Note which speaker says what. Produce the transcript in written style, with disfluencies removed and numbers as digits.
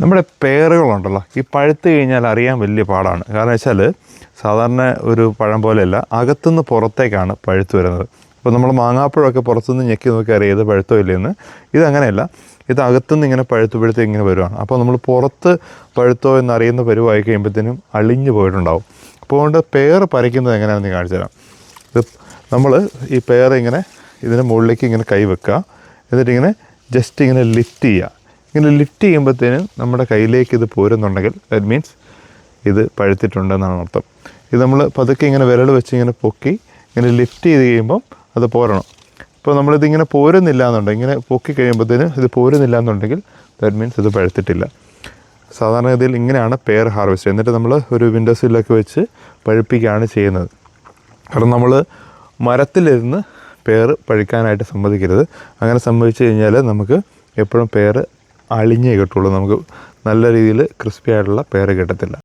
Speaker 1: നമ്മുടെ പേറുകളുണ്ടല്ലോ, ഈ പഴുത്ത് കഴിഞ്ഞാൽ അറിയാൻ വലിയ പാടാണ്. കാരണം വെച്ചാൽ സാധാരണ ഒരു പഴം പോലെയല്ല, അകത്തുനിന്ന് പുറത്തേക്കാണ് പഴുത്ത് വരുന്നത്. ഇപ്പോൾ നമ്മൾ മാങ്ങാപ്പഴമൊക്കെ പുറത്തുനിന്ന് ഞെക്കി നോക്കി അറിയാം ഇത് പഴുത്തോ ഇല്ലെന്ന്. ഇതങ്ങനെയല്ല, ഇത് അകത്തുനിന്ന് ഇങ്ങനെ പഴുത്ത് ഇങ്ങനെ വരുവാണ്. അപ്പോൾ നമ്മൾ പുറത്ത് പഴുത്തോ എന്നറിയുന്ന പരുവായി കഴിയുമ്പോഴത്തേനും അളിഞ്ഞു പോയിട്ടുണ്ടാവും. അപ്പോൾ അതുകൊണ്ട് പേർ പറിക്കുന്നത് എങ്ങനെയാണെന്ന് കാണിച്ചു തരാം. ഇത് നമ്മൾ ഈ പേർ ഇങ്ങനെ ഇതിന് മുകളിലേക്ക് ഇങ്ങനെ കൈ വെക്കുക, എന്നിട്ടിങ്ങനെ ജസ്റ്റ് ഇങ്ങനെ ലിഫ്റ്റ് ചെയ്യുക. ഇങ്ങനെ ലിഫ്റ്റ് ചെയ്യുമ്പോഴത്തേനും നമ്മുടെ കയ്യിലേക്ക് ഇത് പോരുന്നുണ്ടെങ്കിൽ ദാറ്റ് മീൻസ് ഇത് പഴുത്തിട്ടുണ്ടെന്നാണ് അർത്ഥം. ഇത് നമ്മൾ പതുക്കെ ഇങ്ങനെ വിരൽ വെച്ച് ഇങ്ങനെ പൊക്കി ഇങ്ങനെ ലിഫ്റ്റ് ചെയ്ത് കഴിയുമ്പം അത് പോരണം. ഇപ്പോൾ നമ്മളിതിങ്ങനെ പോരുന്നില്ല എന്നുണ്ടെങ്കിൽ, ഇങ്ങനെ പൊക്കി കഴിയുമ്പോഴത്തേനും ഇത് പോരുന്നില്ല എന്നുണ്ടെങ്കിൽ ദാറ്റ് മീൻസ് ഇത് പഴുത്തിട്ടില്ല. സാധാരണഗതിയിൽ ഇങ്ങനെയാണ് പേർ ഹാർവെസ്റ്റ്. എന്നിട്ട് നമ്മൾ ഒരു വിൻഡോ സില്ലൊക്കെ വെച്ച് പഴുപ്പിക്കുകയാണ് ചെയ്യുന്നത്. കാരണം നമ്മൾ മരത്തിലിരുന്ന് പേർ പഴുക്കാനായിട്ട് സമ്മതിക്കരുത്. അങ്ങനെ സംഭവിച്ചു കഴിഞ്ഞാൽ നമുക്ക് എപ്പോഴും പേർ അളിഞ്ഞേ കിട്ടുള്ളൂ. നമുക്ക് നല്ല രീതിയിൽ ക്രിസ്പി ആയിട്ടുള്ള പേർ കിട്ടത്തില്ല.